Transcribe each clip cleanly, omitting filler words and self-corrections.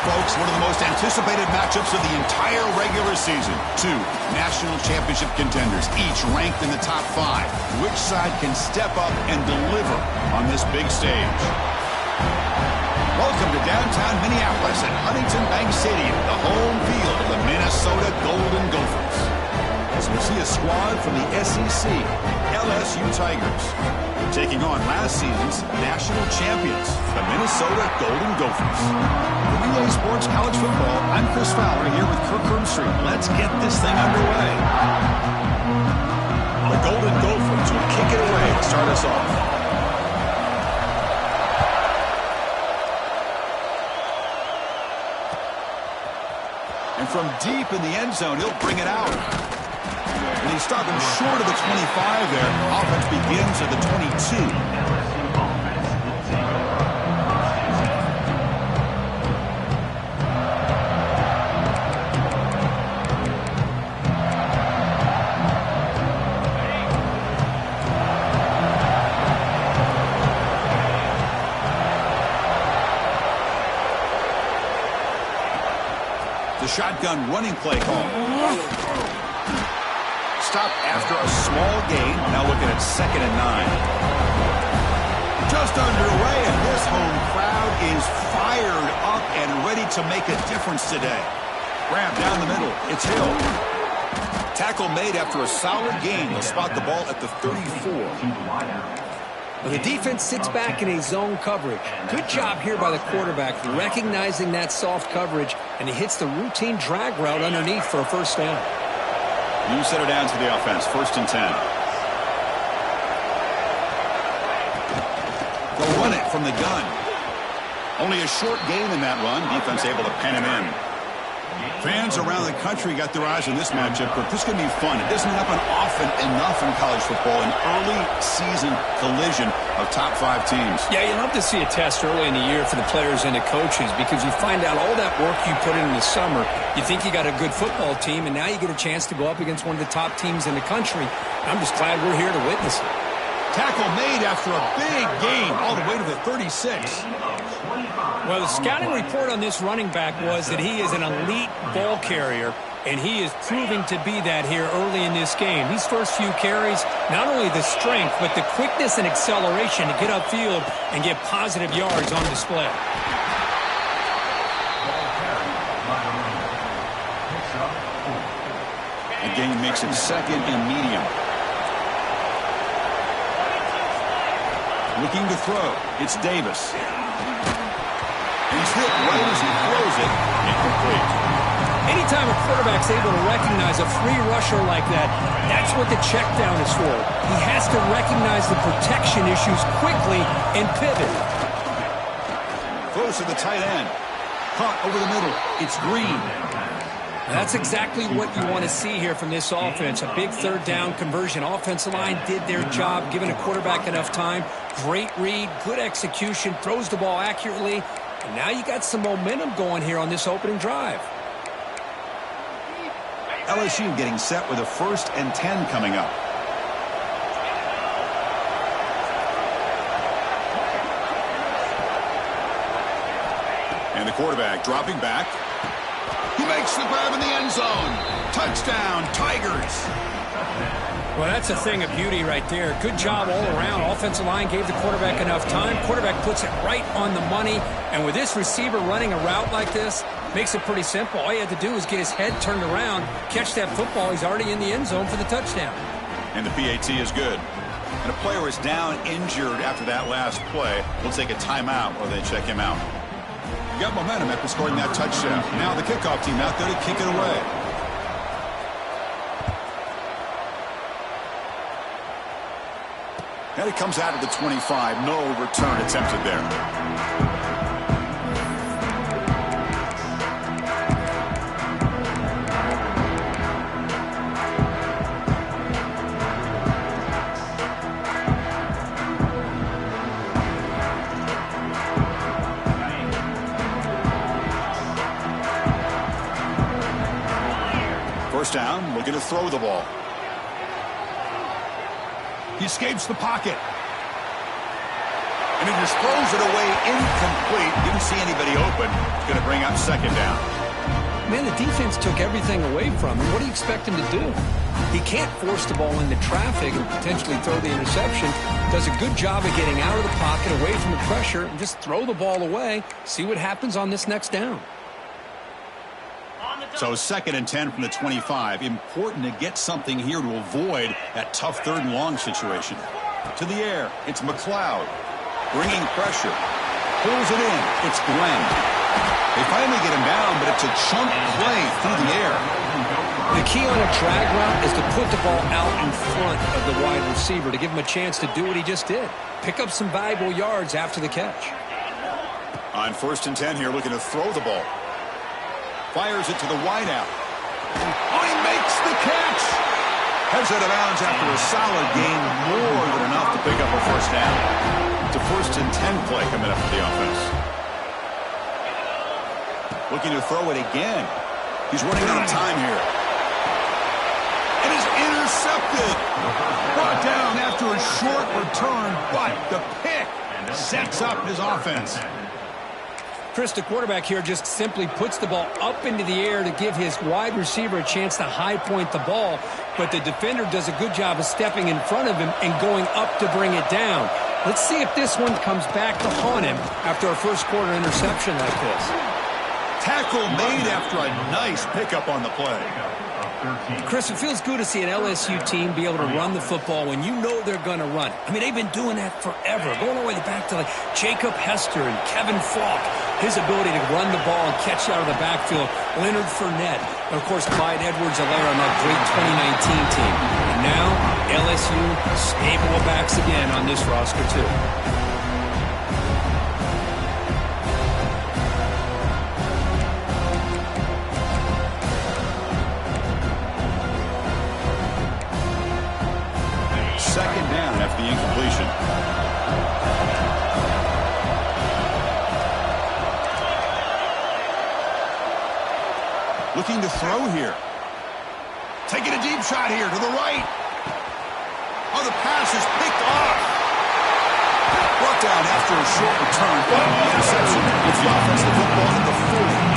folks, one of the most anticipated matchups of the entire regular season. Two national championship contenders, each ranked in the top 5. Which side can step up and deliver on this big stage? Welcome to downtown Minneapolis at Huntington Bank Stadium, the home field of the Minnesota Golden Gophers. As we see a squad from the SEC, LSU Tigers, taking on last season's national champions, the Minnesota Golden Gophers. For Relay Sports College Football, I'm Chris Fowler here with Kirk Hermstreet. Let's get this thing underway. The Golden Gophers will kick it away to start us off. And from deep in the end zone, he'll bring it out. And he's stopping short of the 25 there. Offense begins at the 22. The shotgun running play call. Stop after a small gain. Now looking at 2nd and 9. Just underway, and this home crowd is fired up and ready to make a difference today. Grab down the middle. It's Hill. Tackle made after a solid gain. They'll spot the ball at the 34. Well, the defense sits back in a zone coverage. Good job here by the quarterback, recognizing that soft coverage, and he hits the routine drag route underneath for a first down. You set it down to the offense. 1st and 10. They'll run it from the gun. Only a short gain in that run. Defense able to pen him in. Fans around the country got their eyes on this matchup, but this is going to be fun. It doesn't happen often enough in college football, an early season collision of top 5 teams. Yeah, you love to see a test early in the year for the players and the coaches because you find out all that work you put in the summer. You think you got a good football team, and now you get a chance to go up against one of the top teams in the country. I'm just glad we're here to witness it. Tackle made after a big gain all the way to the 36. Well, the scouting report on this running back was that he is an elite ball carrier, and he is proving to be that here early in this game. These first few carries, not only the strength, but the quickness and acceleration to get upfield and get positive yards on display. The gain makes it 2nd and medium. Looking to throw. It's Davis. He's hit right as he throws it. Incomplete. Anytime a quarterback's able to recognize a free rusher like that, that's what the check down is for. He has to recognize the protection issues quickly and pivot. Throws to the tight end. Caught over the middle. It's Green. That's exactly what you want to see here from this offense. A big 3rd down conversion. Offensive line did their job, giving a quarterback enough time. Great read, good execution, throws the ball accurately. And now you got some momentum going here on this opening drive. LSU getting set with a 1st and 10 coming up. And the quarterback dropping back. He makes the grab in the end zone. Touchdown, Tigers. Well, that's a thing of beauty right there. Good job all around. Offensive line gave the quarterback enough time. Quarterback puts it right on the money. And with this receiver running a route like this, makes it pretty simple. All you had to do is get his head turned around, catch that football. He's already in the end zone for the touchdown. And the PAT is good. And a player is down injured after that last play. We'll take a timeout or they check him out. You got momentum after scoring that touchdown. Now the kickoff team out there to kick it away. And it comes out of the 25. No return attempted there. First down, looking to throw the ball. He escapes the pocket. And he just throws it away incomplete. Didn't see anybody open. It's going to bring up second down. Man, the defense took everything away from him. What do you expect him to do? He can't force the ball into traffic and potentially throw the interception. Does a good job of getting out of the pocket, away from the pressure, and just throw the ball away. See what happens on this next down. So 2nd and 10 from the 25. Important to get something here to avoid that tough 3rd and long situation. To the air, it's McLeod. Bringing pressure. Pulls it in. It's Glenn. They finally get him down, but it's a chunk play through the air. The key on a drag route is to put the ball out in front of the wide receiver to give him a chance to do what he just did. Pick up some valuable yards after the catch. On 1st and 10 here, looking to throw the ball. Fires it to the wideout. Oh, he makes the catch! Heads out of bounds after a solid gain, more than enough to pick up a 1st down. It's a 1st and 10 play coming up for the offense. Looking to throw it again. He's running out of time here. It is intercepted. Brought down after a short return, but the pick sets up his offense. Chris, the quarterback here just simply puts the ball up into the air to give his wide receiver a chance to high point the ball, but the defender does a good job of stepping in front of him and going up to bring it down. Let's see if this one comes back to haunt him after a 1st quarter interception like this. Tackle made after a nice pickup on the play. Chris, it feels good to see an LSU team be able to run the football when you know they're going to run it. I mean, they've been doing that forever, going all the way back to like Jacob Hester and Kevin Falk. His ability to run the ball and catch out of the backfield. Leonard Fournette. And, of course, Clyde Edwards-Helaire on that great 2019 team. And now, LSU stable of backs again on this roster, too. Second down after the incompletion. Looking to throw here. Taking a deep shot here to the right. Oh, the pass is picked off. Brought down after a short return. Interception. It's the offensive football at the 40.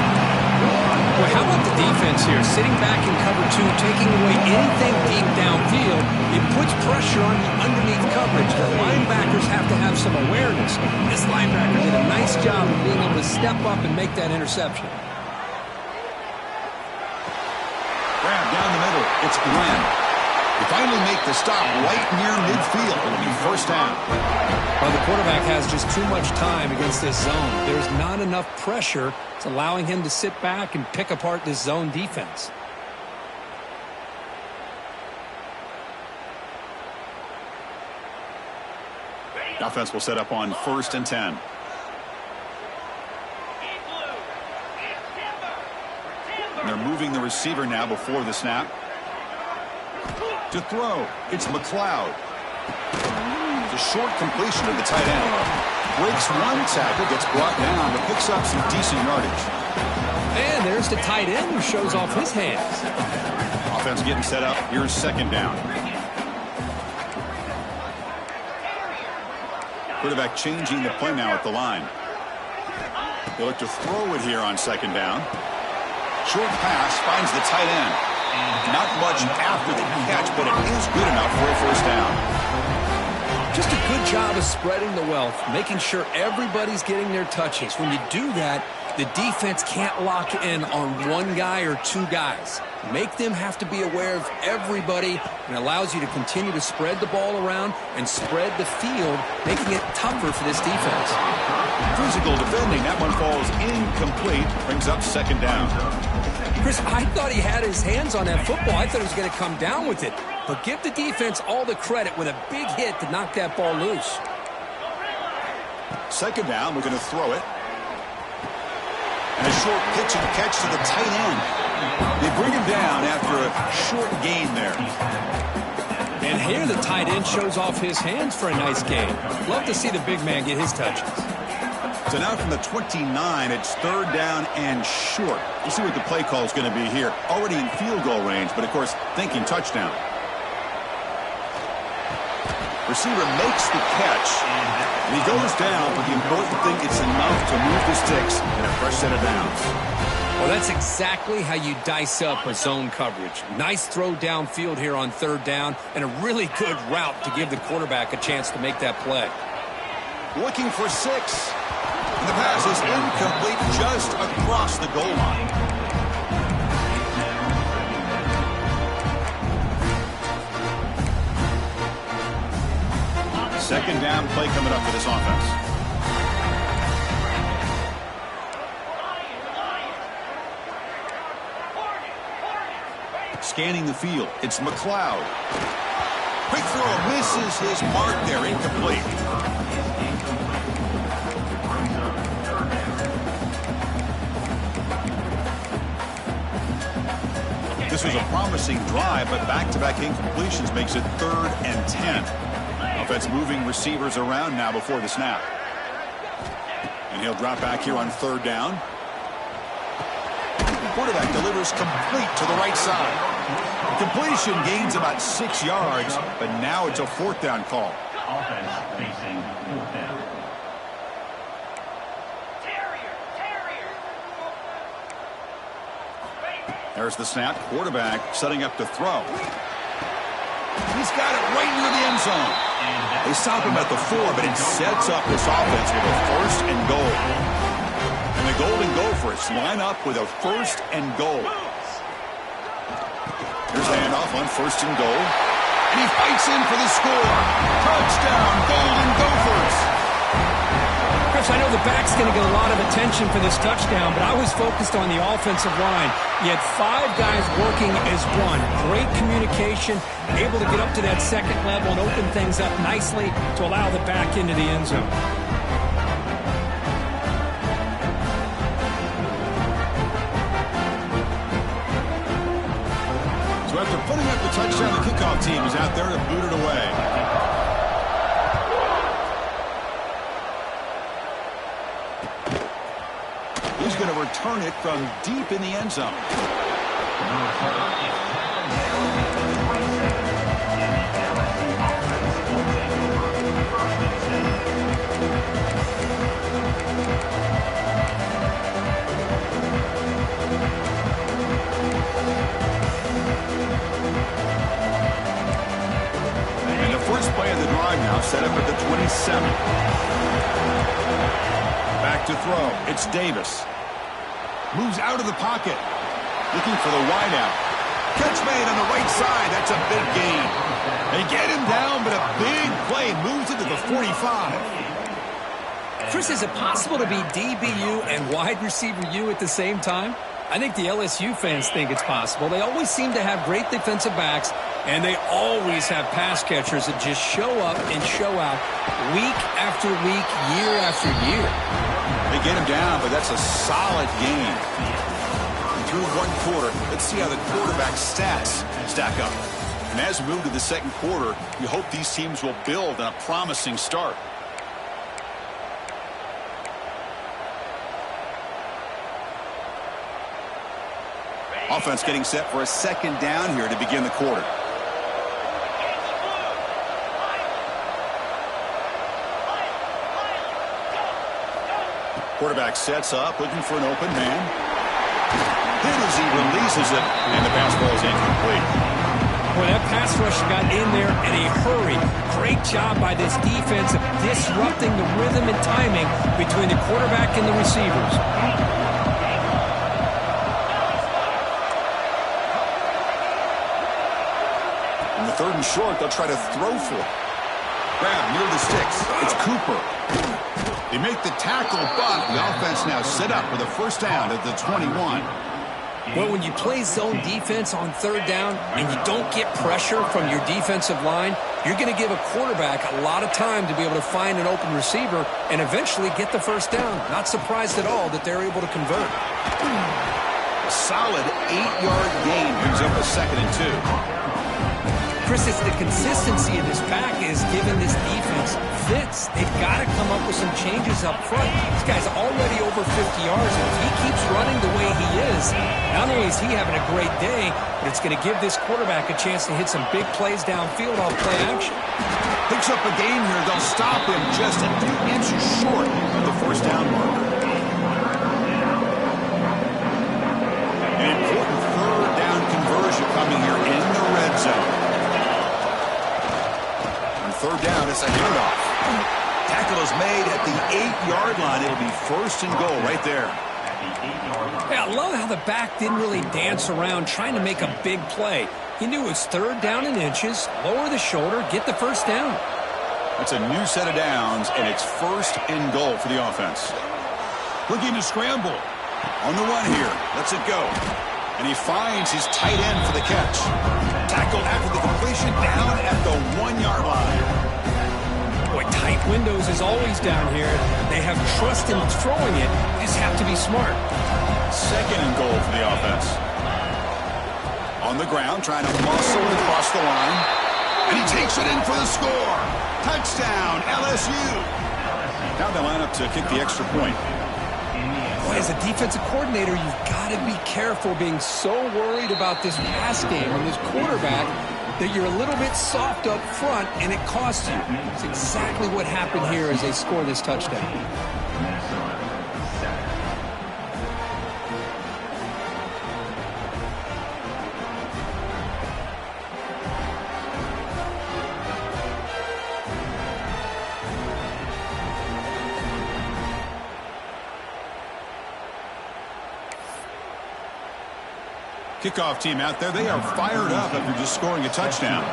Well, how about the defense here? Sitting back in cover 2, taking away anything deep downfield. It puts pressure on the underneath coverage. The linebackers have to have some awareness. This linebacker did a nice job of being able to step up and make that interception. Grab down the middle. It's Glenn. They finally make the stop right near midfield. It'll be 1st down. Well, the quarterback has just too much time against this zone. There's not enough pressure. It's allowing him to sit back and pick apart this zone defense. The offense will set up on 1st and 10. And they're moving the receiver now before the snap. To throw, it's McLeod. It's a short completion of the tight end. Breaks one tackle, gets brought down, but picks up some decent yardage. And there's the tight end who shows off his hands. Offense getting set up. Here's 2nd down. Quarterback changing the play now at the line. They look to throw it here on 2nd down. Short pass finds the tight end. Not much after the catch, but it is good enough for a 1st down. Just a good job of spreading the wealth, making sure everybody's getting their touches. When you do that, the defense can't lock in on one guy or 2 guys. Make them have to be aware of everybody, and allows you to continue to spread the ball around and spread the field, making it tougher for this defense. Physical defending. That one falls incomplete. Brings up 2nd down. Chris, I thought he had his hands on that football. I thought he was going to come down with it. But give the defense all the credit with a big hit to knock that ball loose. 2nd down. We're going to throw it. And a short pitch and catch to the tight end. They bring him down after a short gain there. And here the tight end shows off his hands for a nice gain. Love to see the big man get his touches. So now from the 29, it's 3rd down and short. We'll see what the play call is going to be here. Already in field goal range, but of course thinking touchdown. Receiver makes the catch. And he goes down, but the important thing, it's enough to move the sticks and a fresh set of downs. Well, that's exactly how you dice up a zone coverage. Nice throw downfield here on third down, and a really good route to give the quarterback a chance to make that play. Looking for 6. And the pass is incomplete just across the goal line. Second down play coming up for this offense. Scanning the field, it's McLeod. Quick throw, misses his mark there, incomplete. This was a promising drive, but back-to-back incompletions makes it 3rd and 10. Offense moving receivers around now before the snap. And he'll drop back here on 3rd down. Quarterback delivers complete to the right side. Completion gains about 6 yards, but now it's a 4th down call. Offense facing 4th down. There's the snap. Quarterback setting up to throw. He's got it right near the end zone. They stop him at the 4, but it sets up this offense with a 1st and goal. And the Golden Gophers line up with a 1st and goal. Here's handoff on 1st and goal. And he fights in for the score. Touchdown, Golden Gophers. Chris, I know the back's going to get a lot of attention for this touchdown, but I was focused on the offensive line. You had 5 guys working as one. Great communication, able to get up to that second level and open things up nicely to allow the back into the end zone. So after putting up the touchdown, the kickoff team is out there to boot it away. He's going to return it from deep in the end zone. And the first play of the drive now set up at the 27. Back to throw. It's Davis. Moves out of the pocket. Looking for the wideout. Catch made on the right side. That's a big gain. They get him down, but a big play moves it to the 45. Chris, is it possible to be DBU and wide receiver U at the same time? I think the LSU fans think it's possible. They always seem to have great defensive backs, and they always have pass catchers that just show up and show out week after week, year after year. They get him down, but that's a solid game. Through 1 quarter, let's see how the quarterback stats stack up. And as we move to the second quarter, we hope these teams will build on a promising start. Offense getting set for a second down here to begin the quarter. Quarterback sets up, looking for an open man. Hit as he releases it, and the pass ball is incomplete. Boy, that pass rush got in there in a hurry. Great job by this defense of disrupting the rhythm and timing between the quarterback and the receivers. In the 3rd and short, they'll try to throw for it. Grab near the sticks. It's Cooper. They make the tackle, but the offense now set up with a 1st down at the 21. Well, when you play zone defense on 3rd down and you don't get pressure from your defensive line, you're going to give a quarterback a lot of time to be able to find an open receiver and eventually get the 1st down. Not surprised at all that they're able to convert. A solid 8-yard gain brings up a 2nd and 2. Chris, it's the consistency of this pack is giving this defense fits. They've got to come up with some changes up front. This guy's already over 50 yards, and if he keeps running the way he is, not only is he having a great day, but it's going to give this quarterback a chance to hit some big plays downfield off play action. Picks up a gain here. They'll stop him just a few inches short of the first down marker. An important third down conversion coming here in the red zone. On third down, it's a handoff. Tackle is made at the 8-yard line. It'll be first and goal right there. Yeah, I love how the back didn't really dance around trying to make a big play. He knew it was third down in inches, lower the shoulder, get the first down. That's a new set of downs, and it's first and goal for the offense. Looking to scramble. On the run here. Lets it go. And he finds his tight end for the catch. Tackled after the completion down at the 1-yard line. Boy, tight windows is always down here. They have trust in throwing it. You just have to be smart. Second and goal for the offense. On the ground, trying to muscle it across the line. And he takes it in for the score. Touchdown, LSU. Now they line up to kick the extra point. Boy, as a defensive coordinator, you've got to be careful being so worried about this pass game and this quarterback that you're a little bit soft up front, and it costs you. It's exactly what happened here as they score this touchdown. Kickoff team out there, they are fired up after just scoring a touchdown.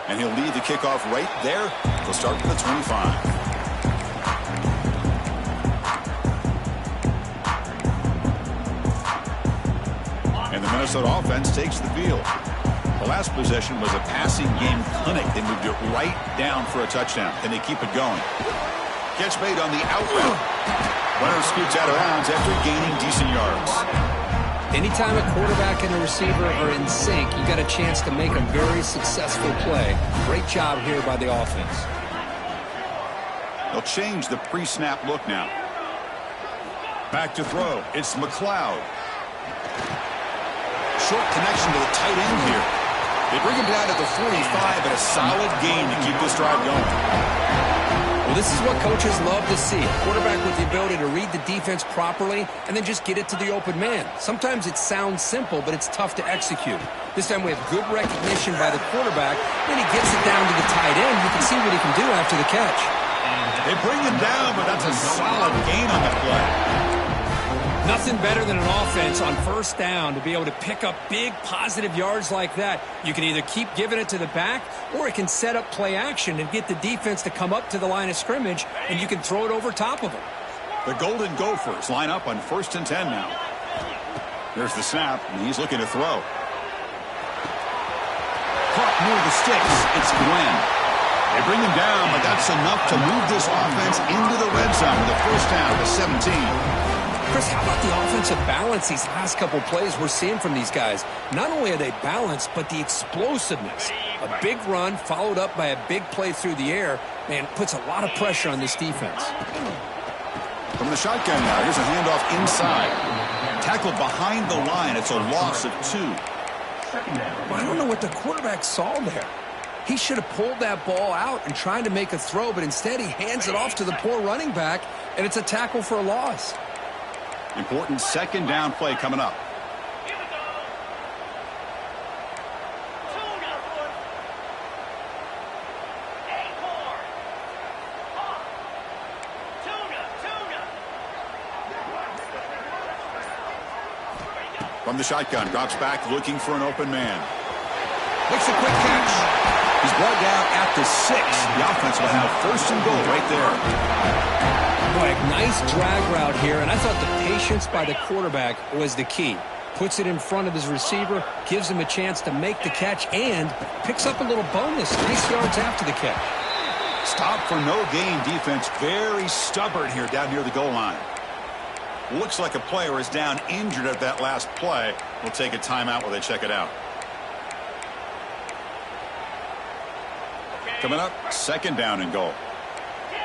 And he'll lead the kickoff right there. They'll start from the 25. And the Minnesota offense takes the field. The last possession was a passing game clinic. They moved it right down for a touchdown, and they keep it going. Catch made on the out route. Runner scoots out of bounds after gaining decent yards. Anytime a quarterback and a receiver are in sync, you got a chance to make a very successful play. Great job here by the offense. They'll change the pre-snap look now. Back to throw. It's McLeod. Short connection to the tight end here. They bring him down at the 45, but a solid gain to keep this drive going. Well, this is what coaches love to see. A quarterback with the ability to read the defense properly and then just get it to the open man. Sometimes it sounds simple, but it's tough to execute. This time we have good recognition by the quarterback. Then he gets it down to the tight end. You can see what he can do after the catch. They bring him down, but that's a solid gain on the play. Nothing better than an offense on first down to be able to pick up big positive yards like that. You can either keep giving it to the back, or it can set up play action and get the defense to come up to the line of scrimmage, and you can throw it over top of them. The Golden Gophers line up on 1st and 10 now. There's the snap, and he's looking to throw. Caught near the sticks. It's Glenn. They bring him down, but that's enough to move this offense into the red zone with a first down to 17. Chris, how about the offensive balance these last couple plays we're seeing from these guys? Not only are they balanced, but the explosiveness. A big run followed up by a big play through the air, man, puts a lot of pressure on this defense. From the shotgun now, here's a handoff inside. Tackled behind the line. It's a loss of 2. Well, I don't know what the quarterback saw there. He should have pulled that ball out and tried to make a throw, but instead he hands it off to the poor running back, and it's a tackle for a loss. Important second down play coming up. From the shotgun, drops back looking for an open man. Makes a quick catch. He's brought down at the 6. The offense will have first and goal right there. Boy, nice drag route here, and I thought the patience by the quarterback was the key. Puts it in front of his receiver, gives him a chance to make the catch, and picks up a little bonus. Nice yards after the catch. Stop for no gain defense. Very stubborn here down near the goal line. Looks like a player is down injured at that last play. We'll take a timeout while they check it out. Coming up, second down and goal.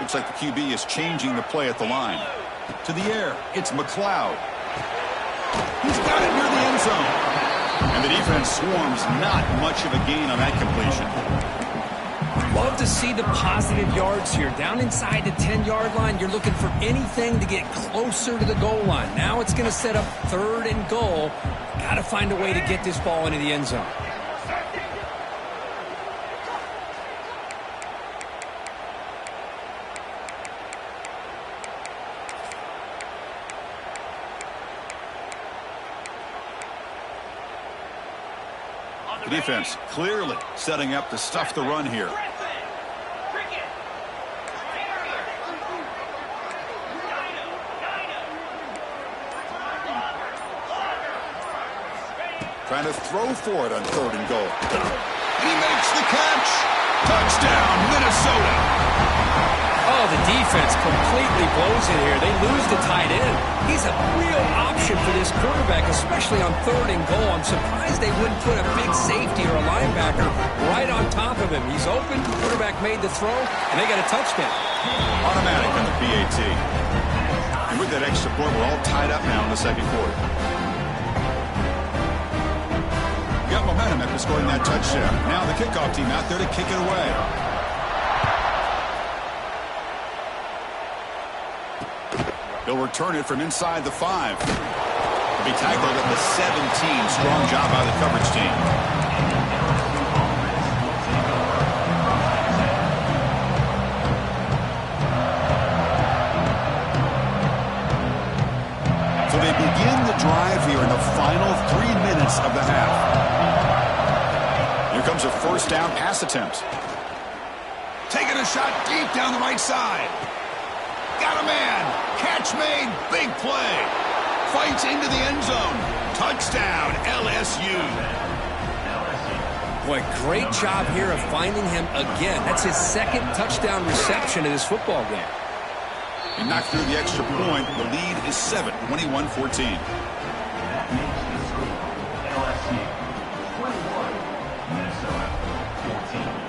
Looks like the QB is changing the play at the line. To the air, it's McLeod. He's got it near the end zone. And the defense swarms, not much of a gain on that completion. Love to see the positive yards here. Down inside the 10-yard line, you're looking for anything to get closer to the goal line. Now it's going to set up 3rd and goal. Got to find a way to get this ball into the end zone. The defense clearly setting up to stuff the run here. Trying to throw for it on 3rd and goal. He makes the catch. Touchdown, Minnesota. Oh, the defense completely blows it here. They lose the tight end. He's a real option for this quarterback, especially on 3rd and goal. I'm surprised they wouldn't put a big safety or a linebacker right on top of him. He's open. The quarterback made the throw, and they got a touchdown. Automatic on the PAT. And with that extra point, we're all tied up now in the 2nd quarter. Got momentum after scoring that touchdown. Now the kickoff team out there to kick it away. He'll return it from inside the 5. He'll be tackled at the 17. Strong job by the coverage team. So they begin the drive here in the final 3 minutes of the half. Here comes a 1st down pass attempt. Taking a shot deep down the right side. Got a man. Catch made. Big play. Fights into the end zone. Touchdown, LSU. Boy, great job here of finding him again. That's his 2nd touchdown reception in this football game. He knocked through the extra point. The lead is 7, 21-14. LSU 21, Minnesota 14.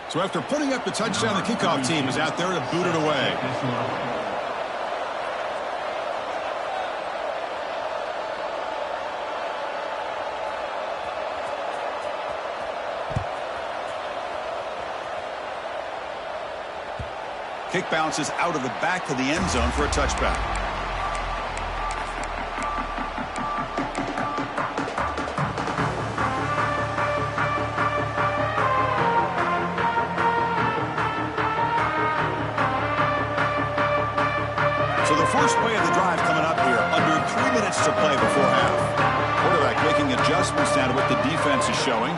So after putting up the touchdown, the kickoff team is out there to boot it away. Kick bounces out of the back of the end zone for a touchback. First play of the drive coming up here. Under 3 minutes to play before half. Quarterback making adjustments now to what the defense is showing.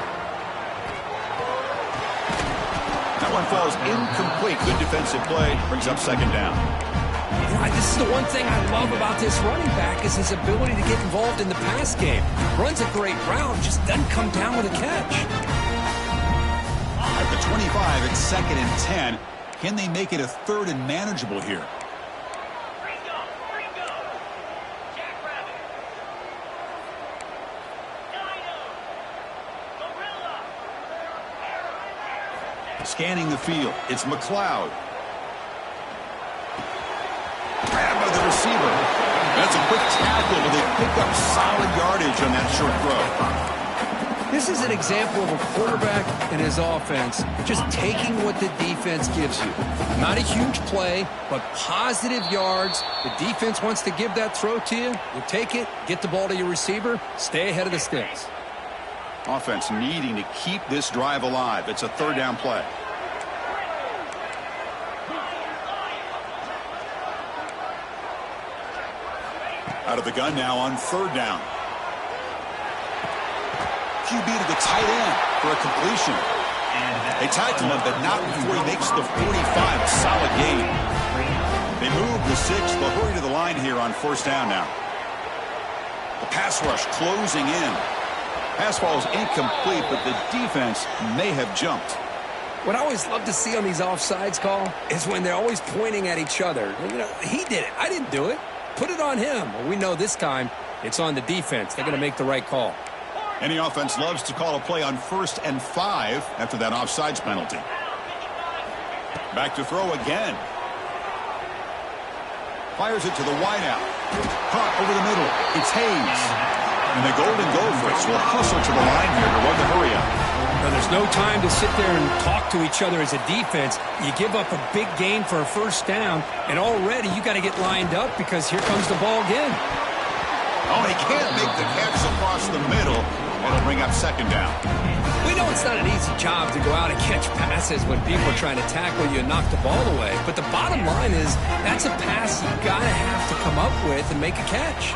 That one falls incomplete. Good defensive play. Brings up 2nd down. You know, this is the one thing I love about this running back is his ability to get involved in the pass game. Runs a great route, just doesn't come down with a catch. At the 25, it's 2nd and 10. Can they make it a 3rd and manageable here? Scanning the field, it's McLeod. Grabbed by the receiver. That's a quick tackle, but they pick up solid yardage on that short throw. This is an example of a quarterback and his offense just taking what the defense gives you. Not a huge play, but positive yards. The defense wants to give that throw to you. You take it, get the ball to your receiver, stay ahead of the sticks. Offense needing to keep this drive alive. It's a 3rd down play. Out of the gun now on 3rd down. QB to the tight end for a completion. They tackle him, but not before he makes the 45. A solid gain. They move the 6. They'll hurry to the line here on 1st down now. The pass rush closing in. Pass ball is incomplete, but the defense may have jumped. What I always love to see on these offsides call is when they're always pointing at each other. You know, he did it. I didn't do it. Put it on him. Well, we know this time it's on the defense. They're going to make the right call. Any offense loves to call a play on 1st and 5 after that offsides penalty. Back to throw again. Fires it to the wideout. Caught over the middle. It's Hayes. And the Golden Gophers will hustle to the line here to run the hurry up. Now, there's no time to sit there and talk to each other as a defense. You give up a big gain for a first down, and already you got to get lined up because here comes the ball again. Oh, he can't make the catch across the middle. It'll bring up 2nd down. We know it's not an easy job to go out and catch passes when people are trying to tackle you and knock the ball away. But the bottom line is that's a pass you got to have to come up with and make a catch.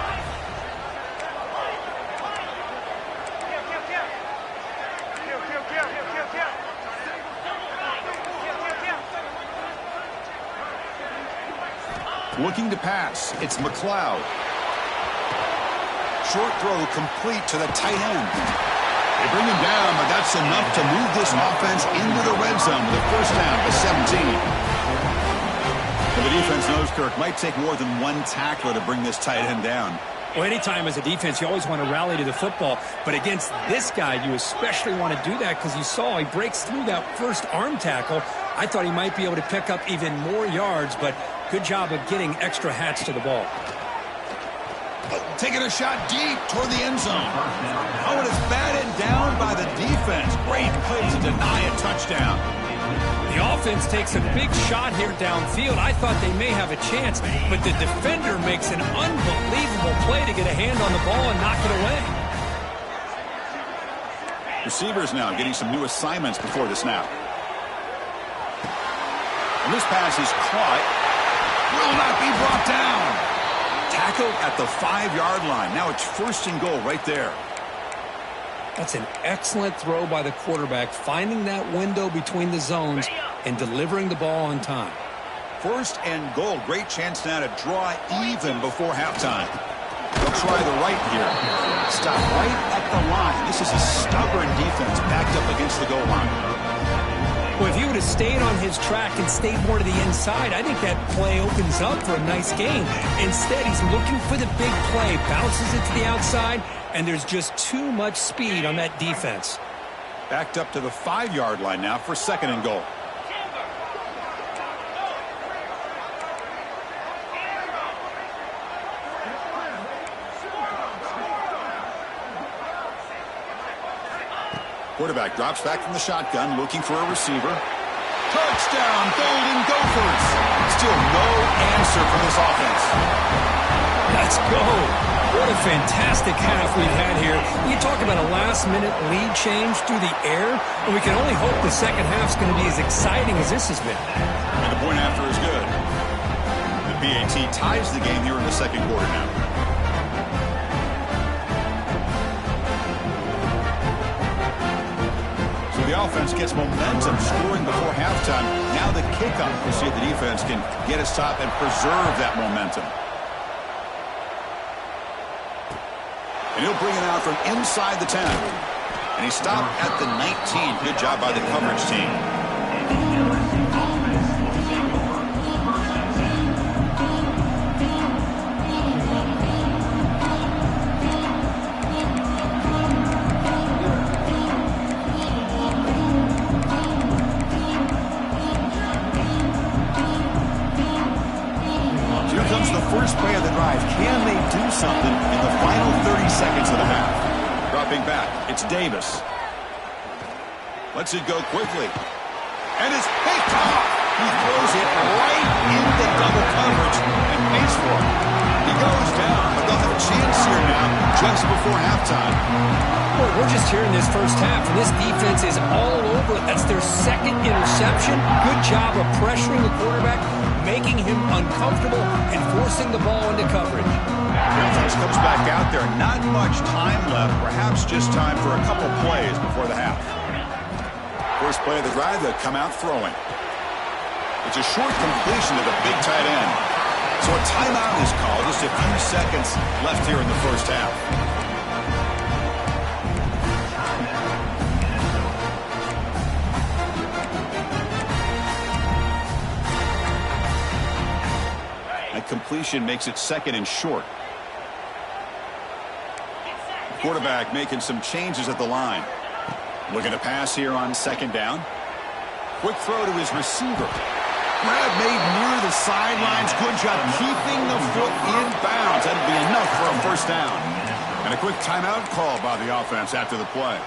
Looking to pass. It's McLeod. Short throw complete to the tight end. They bring him down, but that's enough to move this offense into the red zone with a first down to 17. Well, the defense knows, Kirk, might take more than one tackler to bring this tight end down. Well, anytime as a defense, you always want to rally to the football. But against this guy, you especially want to do that because you saw he breaks through that first arm tackle. I thought he might be able to pick up even more yards, but good job of getting extra hats to the ball. Taking a shot deep toward the end zone. Oh, and it's batted down by the defense. Great play to deny a touchdown. The offense takes a big shot here downfield. I thought they may have a chance, but the defender makes an unbelievable play to get a hand on the ball and knock it away. Receivers now getting some new assignments before the snap. And this pass is caught. Will not be brought down. Tackled at the 5-yard line. Now it's 1st and goal right there. That's an excellent throw by the quarterback, finding that window between the zones and delivering the ball on time. 1st and goal. Great chance now to draw even before halftime. They'll try the right here. Stop right at the line. This is a stubborn defense backed up against the goal line. Well, if he would have stayed on his track and stayed more to the inside, I think that play opens up for a nice game. Instead, he's looking for the big play, bounces it to the outside, and there's just too much speed on that defense. Backed up to the 5-yard line now for 2nd and goal. Quarterback drops back from the shotgun, looking for a receiver. Touchdown, Golden Gophers. Still no answer from this offense. Let's go. What a fantastic half we've had here. You talk about a last-minute lead change through the air, and we can only hope the second half's going to be as exciting as this has been. And the point after is good. The PAT ties the game here in the 2nd quarter now. The offense gets momentum, scoring before halftime. Now the kickoff. We'll see if the defense can get a stop and preserve that momentum. And he'll bring it out from inside the 10. And he stopped at the 19. Good job by the coverage team. First play of the drive. Can they do something in the final 30 seconds of the half? Dropping back, it's Davis. Lets it go quickly. And it's picked off. He throws it right into double coverage and pays for it. He goes down, but they'll have a chance here now just before halftime. Boy, we're just here in this first half, and this defense is all over it. That's their 2nd interception. Good job of pressuring the quarterback, making him uncomfortable, and forcing the ball into coverage. The offense comes back out there. Not much time left. Perhaps just time for a couple plays before the half. First play of the drive, they'll come out throwing. It's a short completion to the big tight end. So a timeout is called. Just a few seconds left here in the first half. That completion makes it 2nd and short. Quarterback making some changes at the line. Looking to pass here on 2nd down. Quick throw to his receiver. Grab made near the sidelines. Good job keeping the foot in bounds. That'll be enough for a first down. And a quick timeout call by the offense after the play.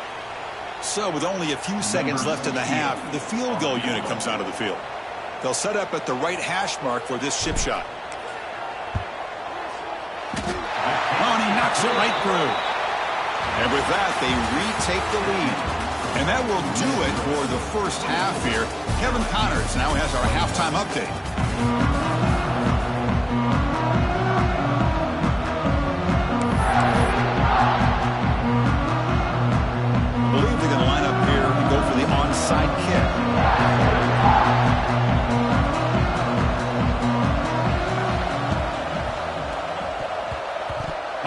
So with only a few seconds left in the half, the field goal unit comes out of the field. They'll set up at the right hash mark for this chip shot. Oh, and he knocks it right through. And with that, they retake the lead. And that will do it for the first half here. Kevin Connors now has our halftime update. I believe they're going to line up here and go for the onside kick.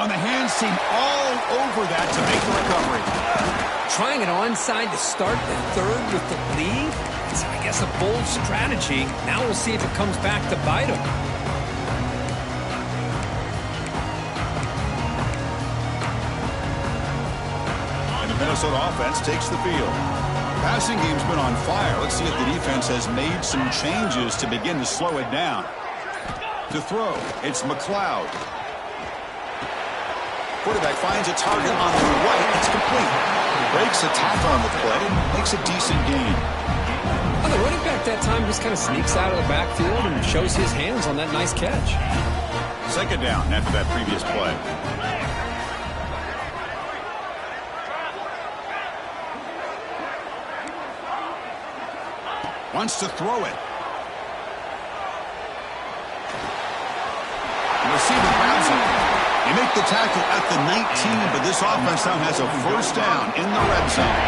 On the hands team all over that to make the recovery. Trying it onside to start the third with the lead? It's, I guess, a bold strategy. Now we'll see if it comes back to bite him. And the Minnesota offense takes the field. The passing game's been on fire. Let's see if the defense has made some changes to begin to slow it down. To throw, it's McLeod. Quarterback finds a target on the right. It's complete. Breaks a tackle on the play and makes a decent gain. Well, the running back that time just kind of sneaks out of the backfield and shows his hands on that nice catch. 2nd down after that previous play. Wants to throw it. The receiver grabs it. They make the tackle at the 19, but this offense now has a first down in the red zone.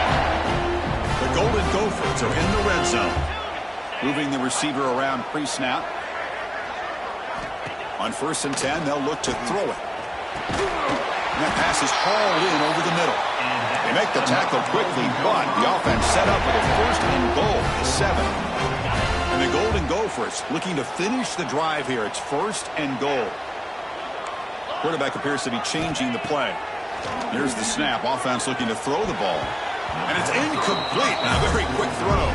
The Golden Gophers are in the red zone. Moving the receiver around pre-snap. On 1st and 10, they'll look to throw it. And that pass is hauled in over the middle. They make the tackle quickly, but the offense set up with a 1st and goal at 7. And the Golden Gophers looking to finish the drive here. It's 1st and goal. Quarterback appears to be changing the play. Here's the snap. Offense looking to throw the ball. And it's incomplete. A very quick throw.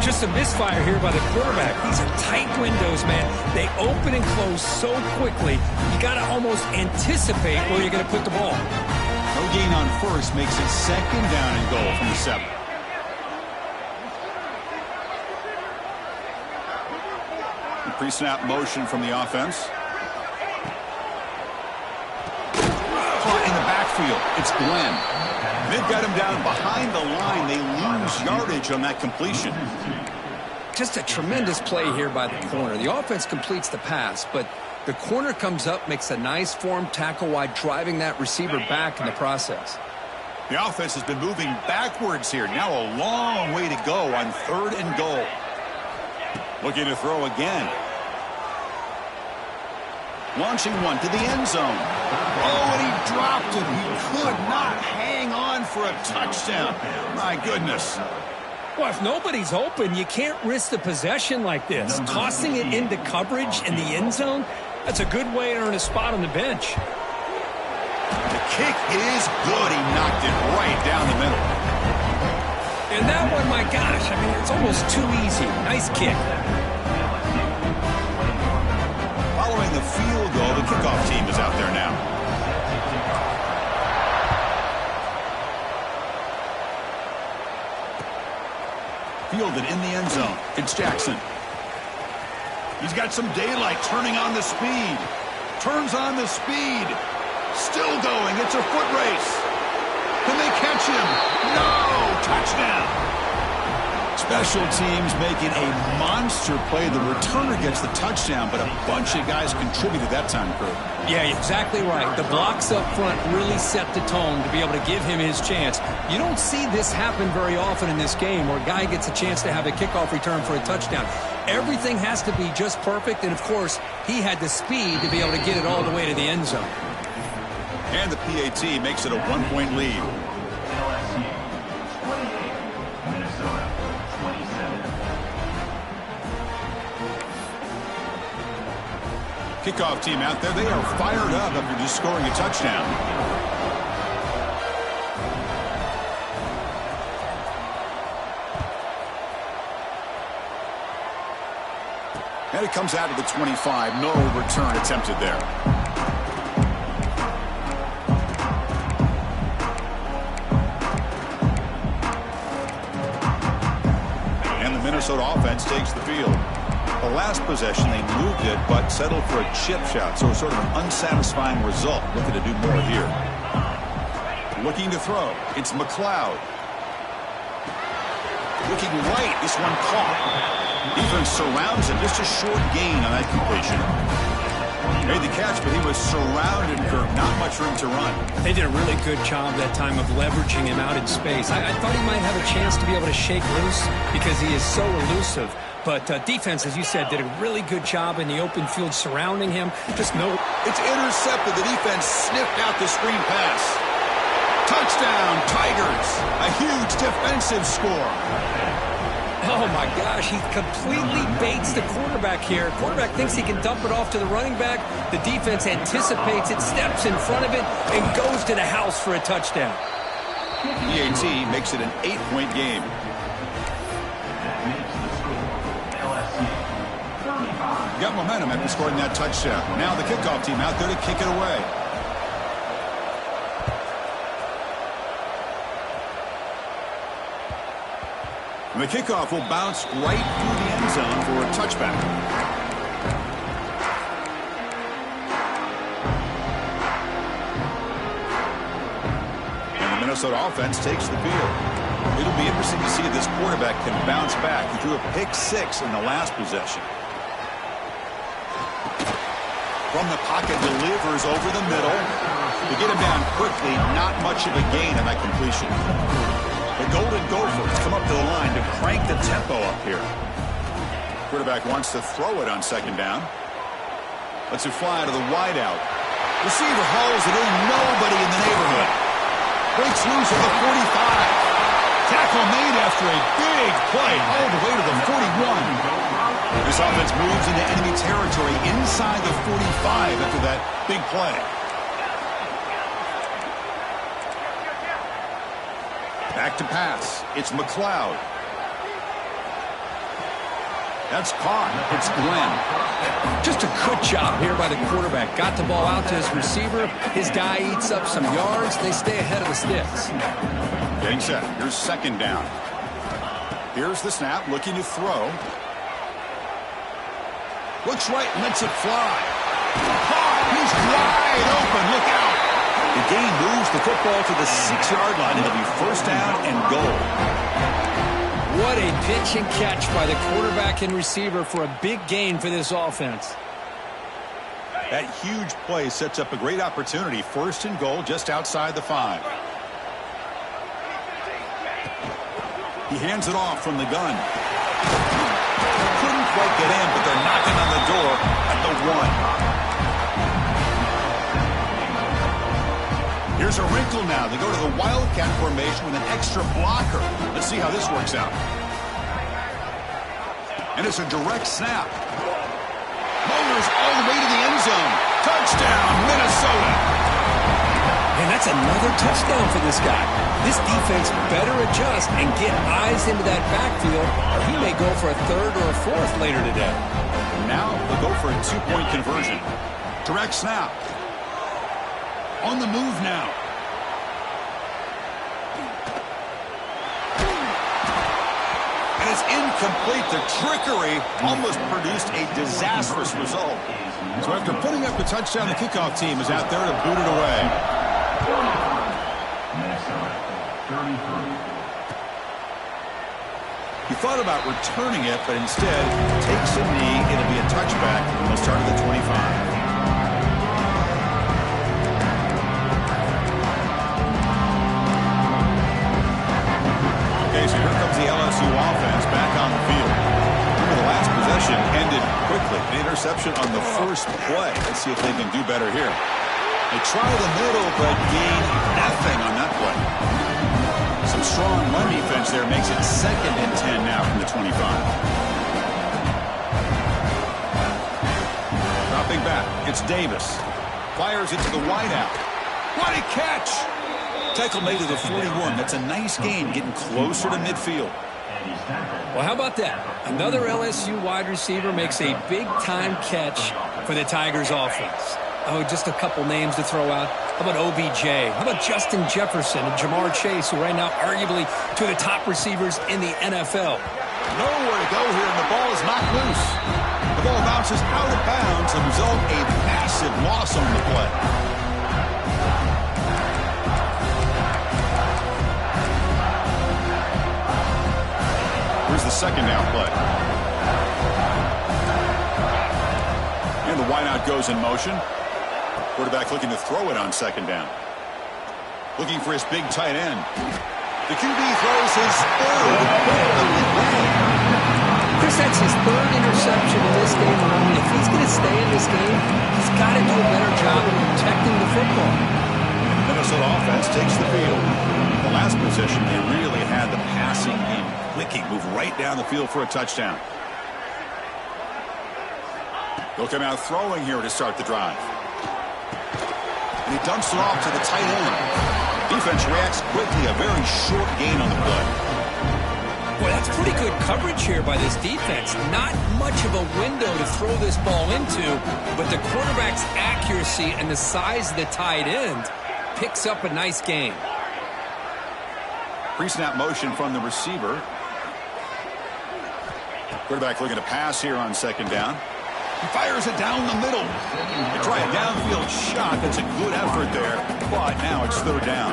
Just a misfire here by the quarterback. These are tight windows, man. They open and close so quickly. You got to almost anticipate where you're going to put the ball. No gain on 1st makes it 2nd down and goal from the 7. Pre-snap motion from the offense. In the backfield, it's Glenn. They've got him down behind the line. They lose yardage on that completion. Just a tremendous play here by the corner. The offense completes the pass, but the corner comes up, makes a nice form tackle wide, driving that receiver back in the process. The offense has been moving backwards here. Now a long way to go on 3rd and goal. Looking to throw again. Launching one to the end zone. Oh, and he dropped it. He could not hang on for a touchdown. My goodness. Well, if nobody's open, you can't risk the possession like this. Tossing it into coverage in the end zone, that's a good way to earn a spot on the bench. The kick is good. He knocked it right down the middle. And that one, my gosh, I mean, it's almost too easy. Nice kick. Following the field goal, the kickoff team is out there now. Fielded in the end zone. It's Jackson. He's got some daylight, turning on the speed. Turns on the speed. Still going. It's a foot race. Can they catch him? No! Touchdown! Special teams making a monster play. The returner gets the touchdown, but a bunch of guys contributed that time, Kurt. Yeah, exactly right. The blocks up front really set the tone to be able to give him his chance. You don't see this happen very often in this game where a guy gets a chance to have a kickoff return for a touchdown. Everything has to be just perfect, and of course, he had the speed to be able to get it all the way to the end zone. And the PAT makes it a 1-point lead. LSU 28, Minnesota 27. Kickoff team out there, they are fired up after just scoring a touchdown. And it comes out to the 25. No return attempted there. And the Minnesota offense takes the field. The last possession, they moved it, but settled for a chip shot, so sort of an unsatisfying result. Looking to do more here. Looking to throw. It's McLeod. Looking right. This one caught. Defense surrounds him. Just a short gain on that completion. Made the catch, but he was surrounded, Kirk. Not much room to run. They did a really good job that time of leveraging him out in space. I thought he might have a chance to be able to shake loose because he is so elusive. But defense, as you said, did a really good job in the open field surrounding him. Just no. It's intercepted. The defense sniffed out the screen pass. Touchdown, Tigers. A huge defensive score. Oh, my gosh. He completely baits the quarterback here. Quarterback thinks he can dump it off to the running back. The defense anticipates it, steps in front of it, and goes to the house for a touchdown. PAT makes it an 8-point game. Got momentum after scoring that touchdown. Now the kickoff team out there to kick it away. And the kickoff will bounce right through the end zone for a touchback. And the Minnesota offense takes the field. It'll be interesting to see if this quarterback can bounce back. He threw a pick-6 in the last possession. From the pocket, delivers over the middle. To get him down quickly, not much of a gain on that completion. The Golden Gophers come up to the line to crank the tempo up here. Quarterback wants to throw it on second down. Lets it fly to the wideout. Receiver hauls it in, nobody in the neighborhood. Breaks loose at the 45. Tackle made after a big play all the way to the 41. This offense moves into enemy territory inside the 45 after that big play. Back to pass. It's McLeod. That's caught. It's Glenn. Just a good job here by the quarterback. Got the ball out to his receiver. His guy eats up some yards. They stay ahead of the sticks. Getting set. Here's second down. Here's the snap. Looking to throw. Looks right, lets it fly. Caught. He's wide open. Look out. The gain moves the football to the 6-yard line. It'll be first down and goal. What a pitch and catch by the quarterback and receiver for a big gain for this offense. That huge play sets up a great opportunity. First and goal just outside the 5. He hands it off from the gun. Couldn't quite get in, but they're knocking on the door at the 1. Here's a wrinkle now. They go to the Wildcat formation with an extra blocker. Let's see how this works out. And it's a direct snap. Motors all the way to the end zone. Touchdown, Minnesota. And that's another touchdown for this guy. This defense better adjust and get eyes into that backfield, or he may go for a third or a fourth later today. Now they'll go for a 2-point conversion. Direct snap. On the move now. And it's incomplete. The trickery almost produced a disastrous result. So after putting up the touchdown, the kickoff team is out there to boot it away. He thought about returning it, but instead takes a knee. It'll be a touchback, and they'll start at the 25. Okay, so here comes the LSU offense back on the field. Remember, the last possession ended quickly. An interception on the first play. Let's see if they can do better here. They try the middle, but gain nothing on that play. Some strong run defense there makes it 2nd and 10 now from the 25. Dropping back, it's Davis. Fires it to the wideout. What a catch! Tackle made to the 41. That's a nice gain, getting closer to midfield. Well, how about that? Another LSU wide receiver makes a big-time catch for the Tigers offense. Oh, just a couple names to throw out. How about OBJ? How about Justin Jefferson and Jamar Chase, who right now arguably two of the top receivers in the NFL? Nowhere to go here, and the ball is knocked loose. The ball bounces out of bounds, and result a massive loss on the play. Here's the 2nd down play. And the wideout goes in motion. Quarterback looking to throw it on 2nd down. Looking for his big tight end. The QB throws his 3rd of the game. Chris, that's his 3rd interception in this game alone. If he's going to stay in this game, he's got to do a better job of protecting the football. Minnesota offense takes the field. The last possession, they really had the passing game clicking. Move right down the field for a touchdown. They'll come out throwing here to start the drive. And he dumps it off to the tight end. Defense reacts quickly. A very short gain on the play. Boy, that's pretty good coverage here by this defense. Not much of a window to throw this ball into, but the quarterback's accuracy and the size of the tight end picks up a nice gain. Pre-snap motion from the receiver. Quarterback looking to pass here on 2nd down. He fires it down the middle. They try a downfield shot. That's a good effort there, but now it's 3rd down.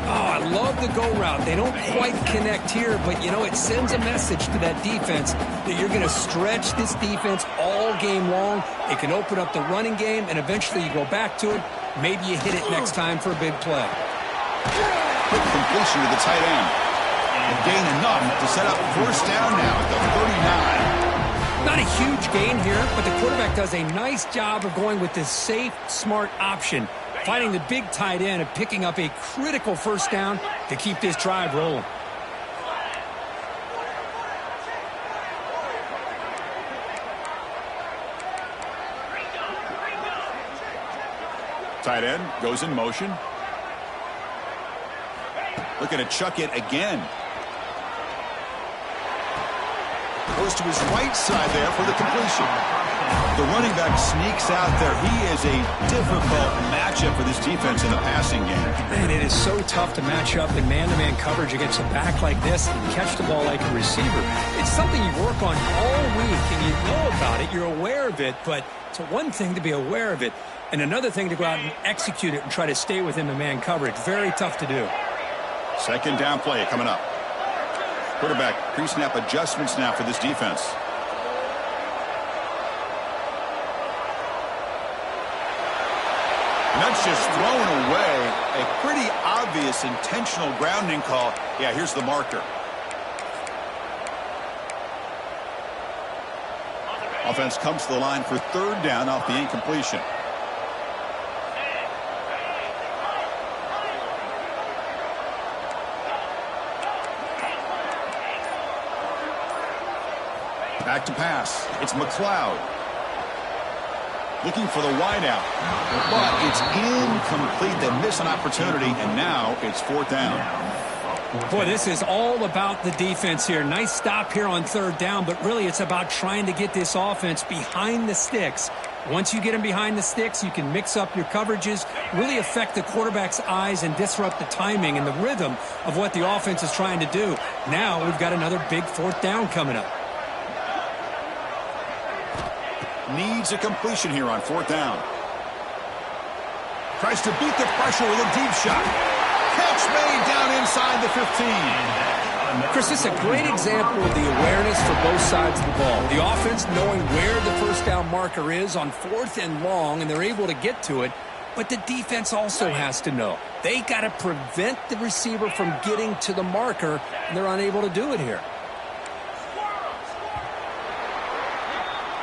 Oh, I love the go route. They don't quite connect here, but, you know, it sends a message to that defense that you're going to stretch this defense all game long. It can open up the running game, and eventually you go back to it. Maybe you hit it next time for a big play. Quick completion to the tight end. And gain enough to set up 1st down now at the 39. Not a huge gain here, but the quarterback does a nice job of going with this safe, smart option, finding the big tight end and picking up a critical 1st down to keep this drive rolling. Tight end goes in motion. Looking to chuck it again. Goes to his right side there for the completion. The running back sneaks out there. He is a difficult matchup for this defense in the passing game. Man, it is so tough to match up in man-to-man coverage against a back like this and catch the ball like a receiver. It's something you work on all week, and you know about it. You're aware of it, but it's one thing to be aware of it, and another thing to go out and execute it and try to stay within the man coverage. Very tough to do. 2nd down play coming up. Quarterback pre-snap adjustments now for this defense. And that's just thrown away. A pretty obvious intentional grounding call. Yeah, here's the marker. Offense comes to the line for 3rd down off the incompletion. Back to pass. It's McLeod. Looking for the wideout. But it's incomplete. They miss an opportunity, and now it's 4th down. Boy, this is all about the defense here. Nice stop here on 3rd down, but really it's about trying to get this offense behind the sticks. Once you get them behind the sticks, you can mix up your coverages, really affect the quarterback's eyes and disrupt the timing and the rhythm of what the offense is trying to do. Now we've got another big 4th down coming up. Needs a completion here on 4th down. Tries to beat the pressure with a deep shot. Catch made down inside the 15. Chris, this is a great example of the awareness for both sides of the ball. The offense knowing where the first down marker is on 4th and long, and they're able to get to it. But the defense also has to know. They got to prevent the receiver from getting to the marker, and they're unable to do it here.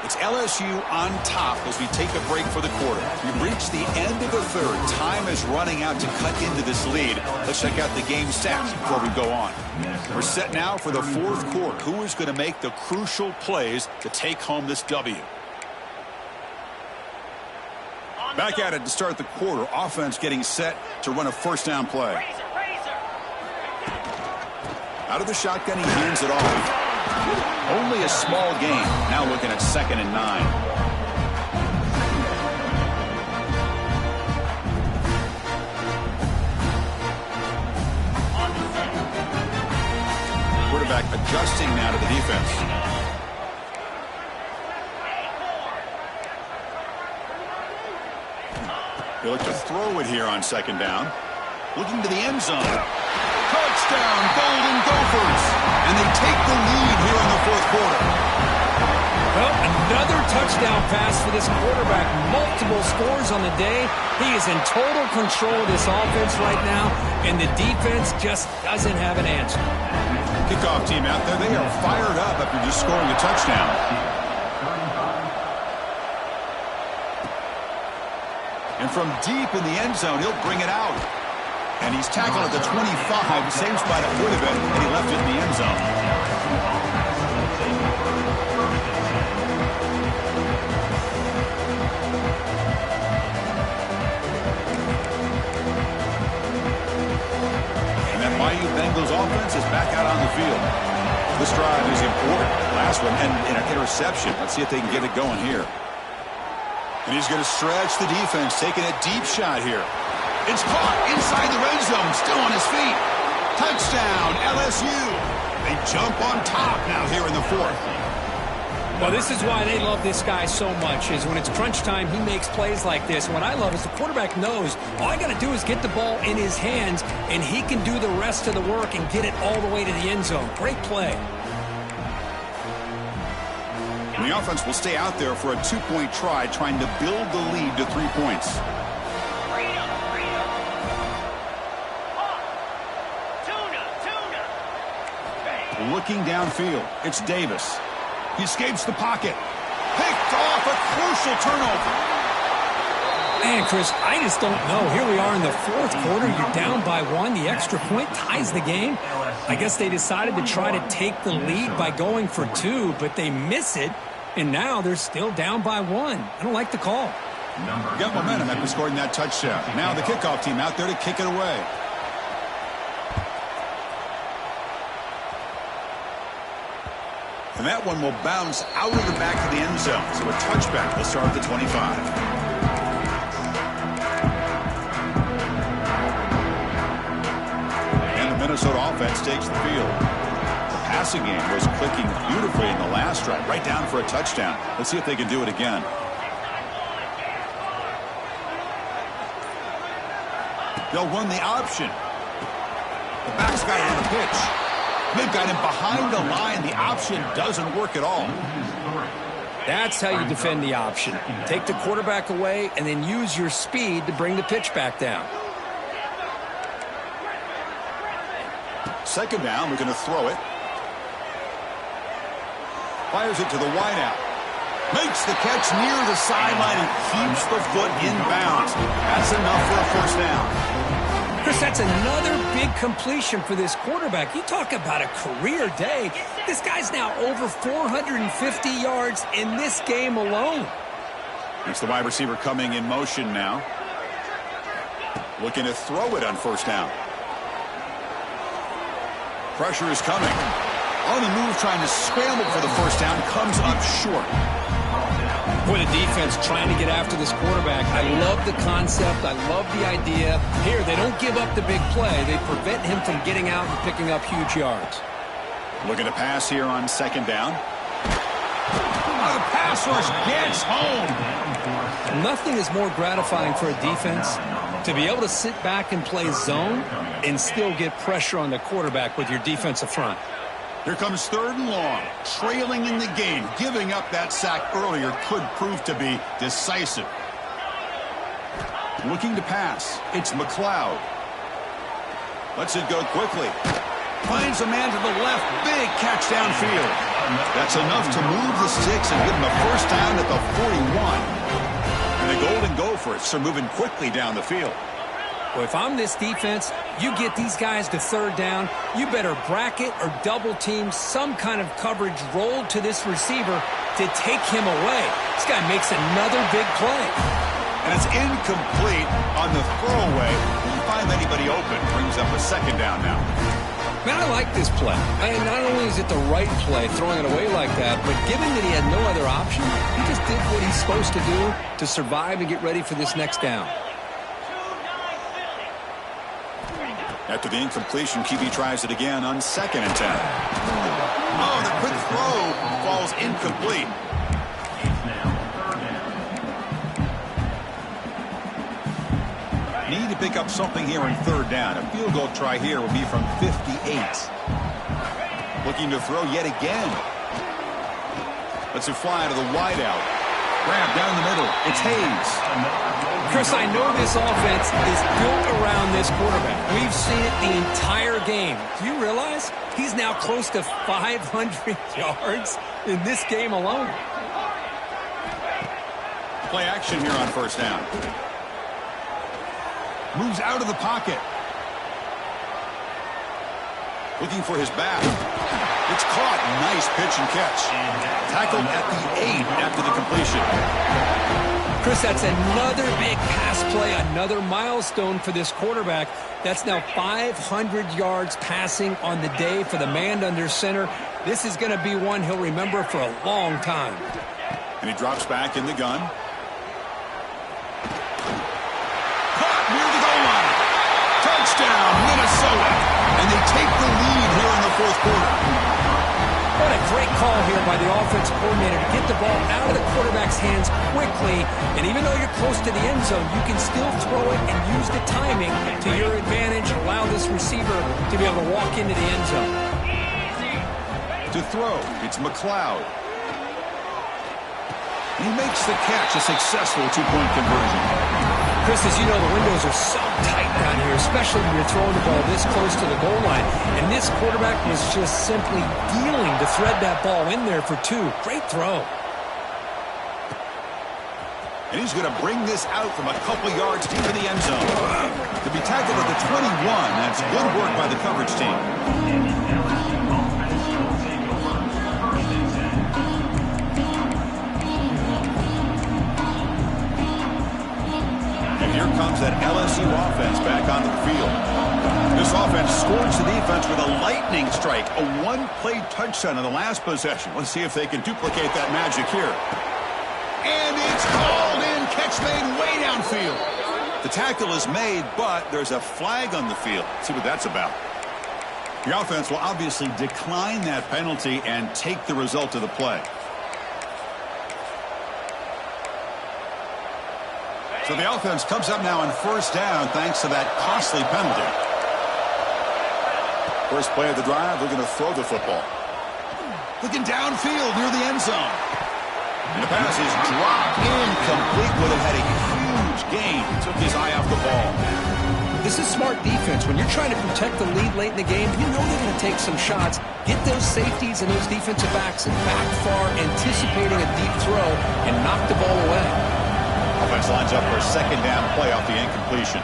It's LSU on top as we take a break for the quarter. We've reached the end of the third. Time is running out to cut into this lead. Let's check out the game stats before we go on. We're set now for the fourth quarter. Who is going to make the crucial plays to take home this W? Back at it to start the quarter. Offense getting set to run a first down play. Out of the shotgun, he hands it off. Only a small gain. Now looking at 2nd and 9. Quarterback adjusting now to the defense. They look to throw it here on 2nd down. Looking to the end zone. Touchdown, Golden Gophers. And they take the lead here in the fourth quarter. Well, another touchdown pass for this quarterback. Multiple scores on the day. He is in total control of this offense right now, and the defense just doesn't have an answer. Kickoff team out there. They are fired up after just scoring a touchdown. And from deep in the end zone, he'll bring it out. And he's tackled at the 25, same spot it would have been, and he left it in the end zone. And that Bayou Bengals offense is back out on the field. This drive is important. Last one, and an interception. Let's see if they can get it going here. And he's going to stretch the defense, taking a deep shot here. It's caught inside the red zone, still on his feet. Touchdown, LSU. They jump on top now here in the fourth. Well, this is why they love this guy so much, is when it's crunch time, he makes plays like this. What I love is the quarterback knows all I got to do is get the ball in his hands, and he can do the rest of the work and get it all the way to the end zone. Great play. And the offense will stay out there for a 2-point try, trying to build the lead to 3 points. Looking downfield, it's Davis. He escapes the pocket. Picked off, a crucial turnover. Man, Chris, I just don't know. Here we are in the fourth quarter. You're down by 1. The extra point ties the game. I guess they decided to try to take the lead by going for 2, but they miss it, and now they're still down by 1. I don't like the call. Got momentum after scoring that touchdown. Now the kickoff team out there to kick it away. And that one will bounce out of the back of the end zone. So a touchback will start at the 25. And the Minnesota offense takes the field. The passing game was clicking beautifully in the last drive, right down for a touchdown. Let's see if they can do it again. They'll run the option. The back's got on the pitch. They've got him behind the line. The option doesn't work at all. That's how you defend the option. Take the quarterback away and then use your speed to bring the pitch back down. 2nd down, we're going to throw it. Fires it to the wideout. Makes the catch near the sideline and keeps the foot in bounds. That's enough for a first down. Chris, that's another big completion for this quarterback. You talk about a career day. This guy's now over 450 yards in this game alone. It's the wide receiver coming in motion now. Looking to throw it on first down. Pressure is coming. On the move, trying to scramble for the first down. Comes up short. Boy, the defense trying to get after this quarterback. I love the concept. I love the idea. Here, they don't give up the big play. They prevent him from getting out and picking up huge yards. Looking to pass here on 2nd down. Oh, the pass rush gets home. Nothing is more gratifying for a defense to be able to sit back and play zone and still get pressure on the quarterback with your defensive front. Here comes 3rd and long. Trailing in the game. Giving up that sack earlier could prove to be decisive. Looking to pass. It's McLeod. Lets it go quickly. Finds a man to the left. Big catch downfield. That's enough to move the sticks and give him a first down at the 41. And the Golden Gophers are moving quickly down the field. Well, if I'm this defense, you get these guys to 3rd down, you better bracket or double team some kind of coverage rolled to this receiver to take him away. This guy makes another big play. And it's incomplete on the throwaway. Didn't find anybody open. Brings up a 2nd down now. Man, I like this play. And not only is it the right play, throwing it away like that, but given that he had no other option, he just did what he's supposed to do to survive and get ready for this next down. After the incompletion, QB tries it again on 2nd and 10. Oh, the quick throw falls incomplete. Need to pick up something here in 3rd down. A field goal try here will be from 58. Looking to throw yet again. Lets it fly to the wideout. Grab down the middle. It's Hayes. Chris, I know this offense is built around this quarterback. We've seen it the entire game. Do you realize he's now close to 500 yards in this game alone? Play action here on 1st down. Moves out of the pocket. Looking for his back. It's caught. Nice pitch and catch. Tackled at the 8 after the completion. Chris, that's another big pass play, another milestone for this quarterback. That's now 500 yards passing on the day for the man under center. This is going to be one he'll remember for a long time. And he drops back in the gun. Caught near the goal line. Touchdown, Minnesota. And they take the lead here in the 4th quarter. What a great call here by the offensive coordinator to get the ball out of the quarterback's hands quickly. And even though you're close to the end zone, you can still throw it and use the timing to your advantage. Allow this receiver to be able to walk into the end zone. To throw, it's McLeod. He makes the catch, a successful 2-point conversion. Chris, as you know, the windows are so tight down here, especially when you're throwing the ball this close to the goal line. And this quarterback was just simply dealing to thread that ball in there for 2. Great throw. And he's going to bring this out from a couple yards deep in the end zone. To be tackled at the 21, that's good work by the coverage team. Here comes that LSU offense back onto the field. This offense scores the defense with a lightning strike. A 1-play touchdown in the last possession. Let's see if they can duplicate that magic here. And it's called in. Catch made way downfield. The tackle is made, but there's a flag on the field. Let's see what that's about. The offense will obviously decline that penalty and take the result of the play. So the offense comes up now on 1st down thanks to that costly penalty. First play of the drive, they're going to throw the football. Looking downfield near the end zone. And the pass is dropped incomplete. Would have had a huge gain. Took his eye off the ball. This is smart defense. When you're trying to protect the lead late in the game, you know they're going to take some shots. Get those safeties and those defensive backs back far, anticipating a deep throw, and knock the ball away. Offense lines up for a 2nd down play off the incompletion.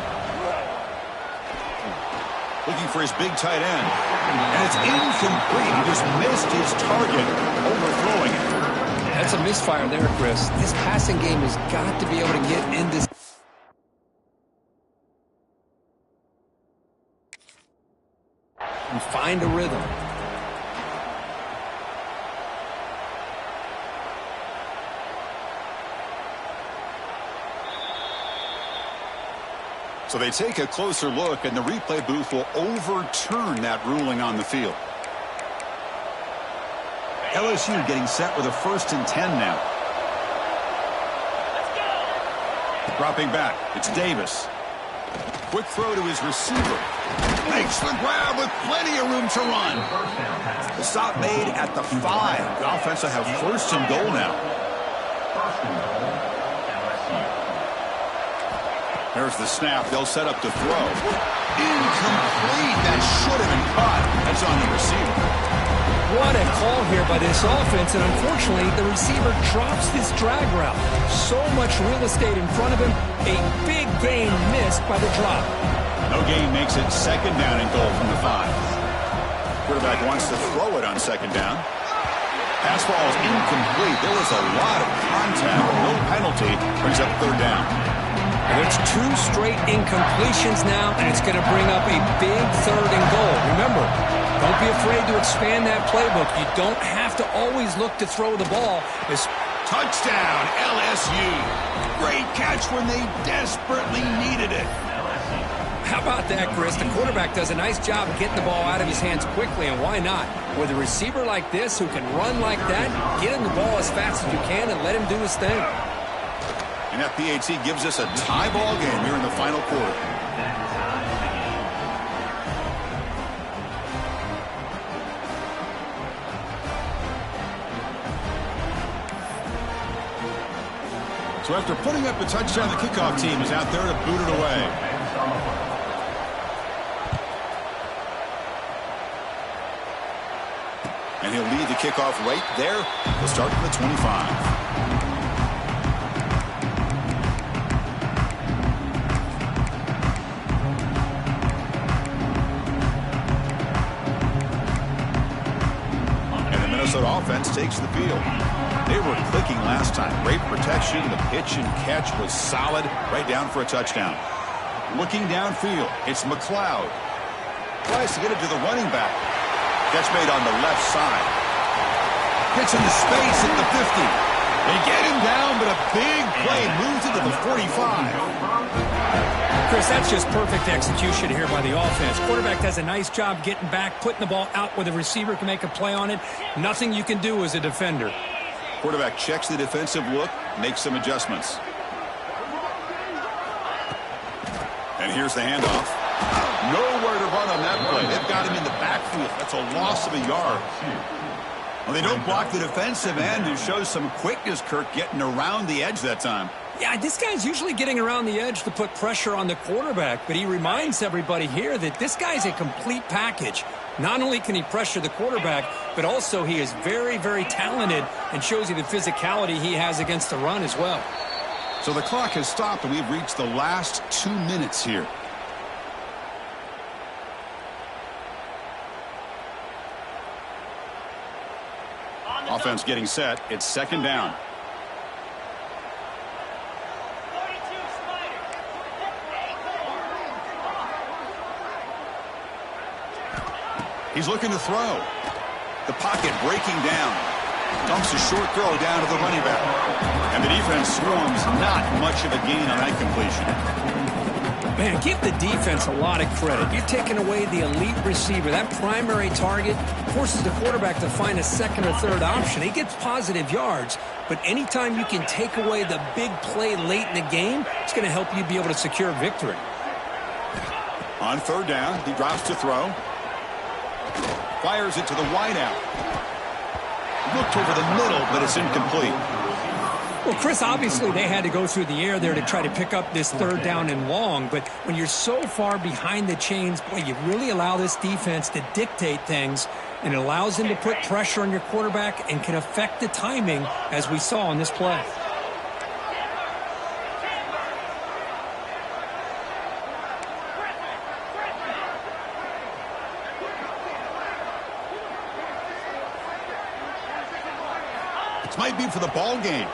Looking for his big tight end. And it's incomplete. He just missed his target, overthrowing it. That's a misfire there, Chris. This passing game has got to be able to get in this. And find a rhythm. So they take a closer look, and the replay booth will overturn that ruling on the field. LSU getting set with a 1st and 10 now. Dropping back, it's Davis. Quick throw to his receiver. Makes the grab with plenty of room to run. The stop made at the 5. The offense will have 1st and goal now. There's the snap. They'll set up to throw. Incomplete. That should have been caught. That's on the receiver. What a call here by this offense, and unfortunately, the receiver drops this drag route. So much real estate in front of him. A big gain missed by the drop. No gain makes it 2nd down and goal from the 5. Quarterback wants to throw it on 2nd down. Pass ball is incomplete. There was a lot of contact. No penalty. Brings up 3rd down. And it's 2 straight incompletions now, and it's going to bring up a big 3rd and goal. Remember, don't be afraid to expand that playbook. You don't have to always look to throw the ball. Touchdown, LSU. Great catch when they desperately needed it. How about that, Chris? The quarterback does a nice job getting the ball out of his hands quickly, and why not? With a receiver like this who can run like that, get him the ball as fast as you can and let him do his thing. And that PAT gives us a tie ball game here in the final quarter. So after putting up a touchdown, the kickoff team is out there to boot it away. And he'll lead the kickoff right there. He'll start from the 25. Minnesota offense takes the field. They were clicking last time. Great protection. The pitch and catch was solid. Right down for a touchdown. Looking downfield, it's McLeod. Tries to get it to the running back. Catch made on the left side. Gets into space at the 50. They get him down, but a big play moves into the 45. Chris, that's just perfect execution here by the offense. Quarterback does a nice job getting back, putting the ball out where the receiver can make a play on it. Nothing you can do as a defender. Quarterback checks the defensive look, makes some adjustments. And here's the handoff. Nowhere to run on that play. They've got him in the backfield. That's a loss of a yard. Well, they don't block the defensive end, who shows some quickness, Kirk, getting around the edge that time. Yeah, this guy's usually getting around the edge to put pressure on the quarterback, but he reminds everybody here that this guy's a complete package. Not only can he pressure the quarterback, but also he is very, very talented and shows you the physicality he has against the run as well. So the clock has stopped, and we've reached the last 2 minutes here. Offense getting set. It's 2nd down. He's looking to throw. The pocket breaking down. Dumps a short throw down to the running back. And the defense swarms. Not much of a gain on that completion. Man, give the defense a lot of credit. You're taking away the elite receiver. That primary target forces the quarterback to find a 2nd or 3rd option. He gets positive yards, but anytime you can take away the big play late in the game, it's going to help you be able to secure victory. On 3rd down, he drops to throw. Fires it to the wideout. Looked over the middle, but it's incomplete. Well, Chris, obviously they had to go through the air there to try to pick up this 3rd down and long, but when you're so far behind the chains, boy, you really allow this defense to dictate things, and it allows them to put pressure on your quarterback and can affect the timing, as we saw on this play. This might be for the ball game.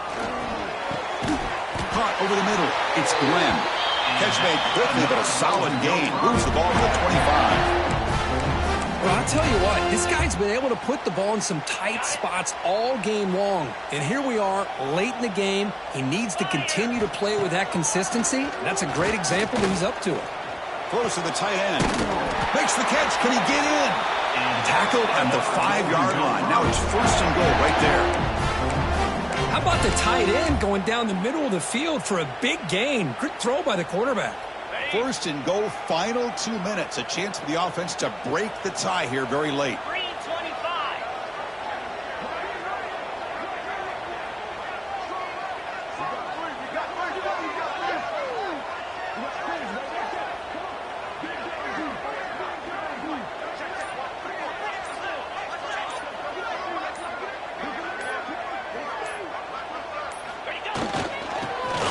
Caught over the middle. It's Glenn. Catch made quickly, but a solid gain. Moves the ball to the 25. Well, I'll tell you what, this guy's been able to put the ball in some tight spots all game long. And here we are, late in the game. He needs to continue to play with that consistency. And that's a great example that he's up to it. Throws to the tight end. Makes the catch. Can he get in? Tackled at the 5-yard line. Now it's first and goal right there. How about the tight end going down the middle of the field for a big gain? Quick throw by the quarterback. First and goal, final 2 minutes. A chance for the offense to break the tie here very late.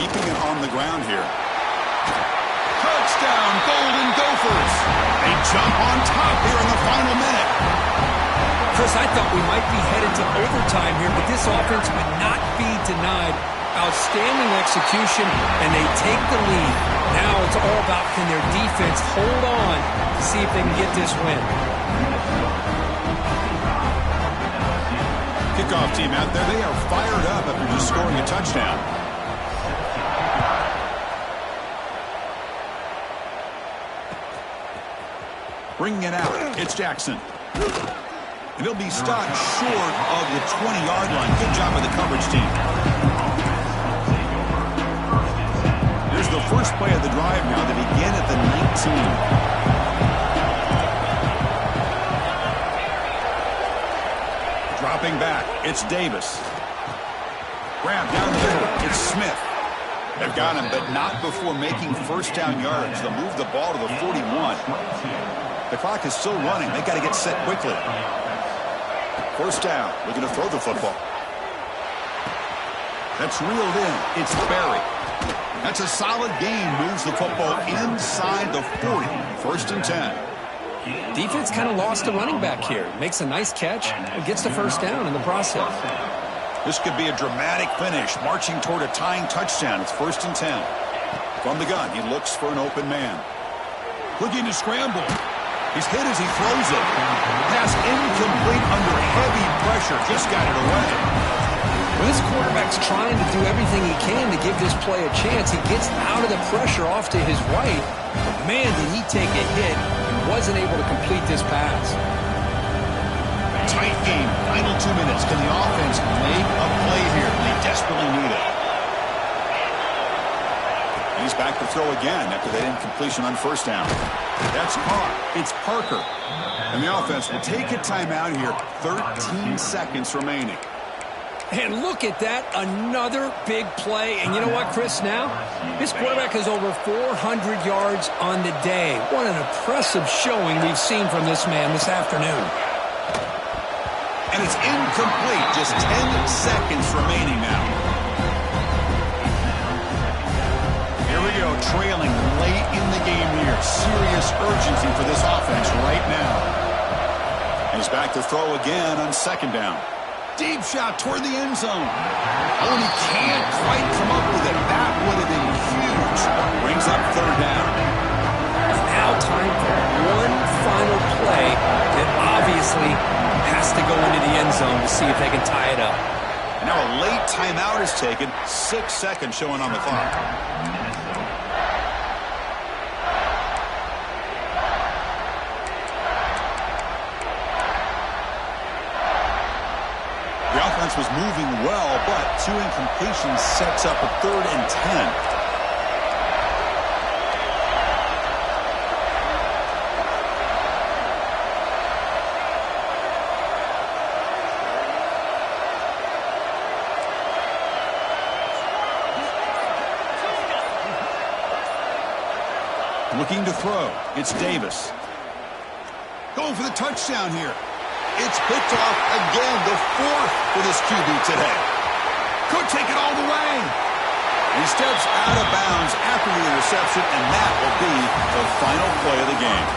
Keeping it on the ground here. Touchdown, Golden Gophers. They jump on top here in the final minute. Chris, I thought we might be headed to overtime here, but this offense would not be denied. Outstanding execution, and they take the lead. Now it's all about can their defense hold on to see if they can get this win. Kickoff team out there, they are fired up after just scoring a touchdown. Bringing it out, it's Jackson. And he'll be stopped short of the 20-yard line. Good job by the coverage team. Here's the first play of the drive now. They begin at the 19. Dropping back, it's Davis. Grab down the middle, it's Smith. They've got him, but not before making first down yards. They'll move the ball to the 41. The clock is still running. They've got to get set quickly. First down. Looking to throw the football. That's reeled in. It's Berry. That's a solid gain. Moves the football inside the 40. First and 10. Defense kind of lost the running back here. Makes a nice catch and gets the first down in the process. This could be a dramatic finish. Marching toward a tying touchdown. It's first and 10. From the gun, he looks for an open man. Looking to scramble. He's hit as he throws it. Pass incomplete under heavy pressure. Just got it away. Well, this quarterback's trying to do everything he can to give this play a chance. He gets out of the pressure off to his right. But man, did he take a hit and wasn't able to complete this pass. Tight game. Final 2 minutes. Can the offense make a play here? They desperately need it. He's back to throw again after that incompletion on first down. That's caught. It's Parker. And the offense will take a timeout here. 13 seconds remaining. And look at that. Another big play. And you know what, Chris, now? This quarterback has over 400 yards on the day. What an impressive showing we've seen from this man this afternoon. And it's incomplete. Just 10 seconds remaining now. Here we go, trailing late in the game here. Serious urgency for this offense right now. He's back to throw again on second down. Deep shot toward the end zone. Oh, and he can't quite come up with it. That would have been huge. Brings up third down. Now time for one final play that obviously has to go into the end zone to see if they can tie it up. Now a late timeout is taken. 6 seconds showing on the clock. The offense was moving well, but 2 incompletions sets up a 3rd and 10. Looking to throw. It's Davis. Going for the touchdown here. It's picked off again, the 4th for this QB today. Could take it all the way. He steps out of bounds after the interception, and that will be the final play of the game.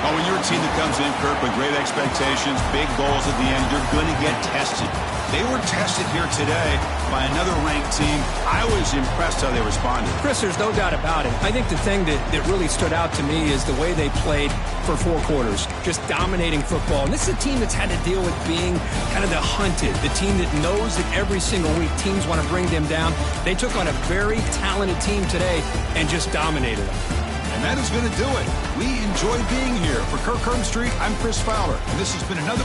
Well, when you're a team that comes in, Kirk, with great expectations, big goals at the end, you're going to get tested. They were tested here today by another ranked team. I was impressed how they responded. Chris, there's no doubt about it. I think the thing that really stood out to me is the way they played for 4 quarters, just dominating football. And this is a team that's had to deal with being kind of the hunted, the team that knows that every single week teams want to bring them down. They took on a very talented team today and just dominated them. And that is going to do it. We enjoy being here. For Kirk Herbstreit, I'm Chris Fowler, and this has been another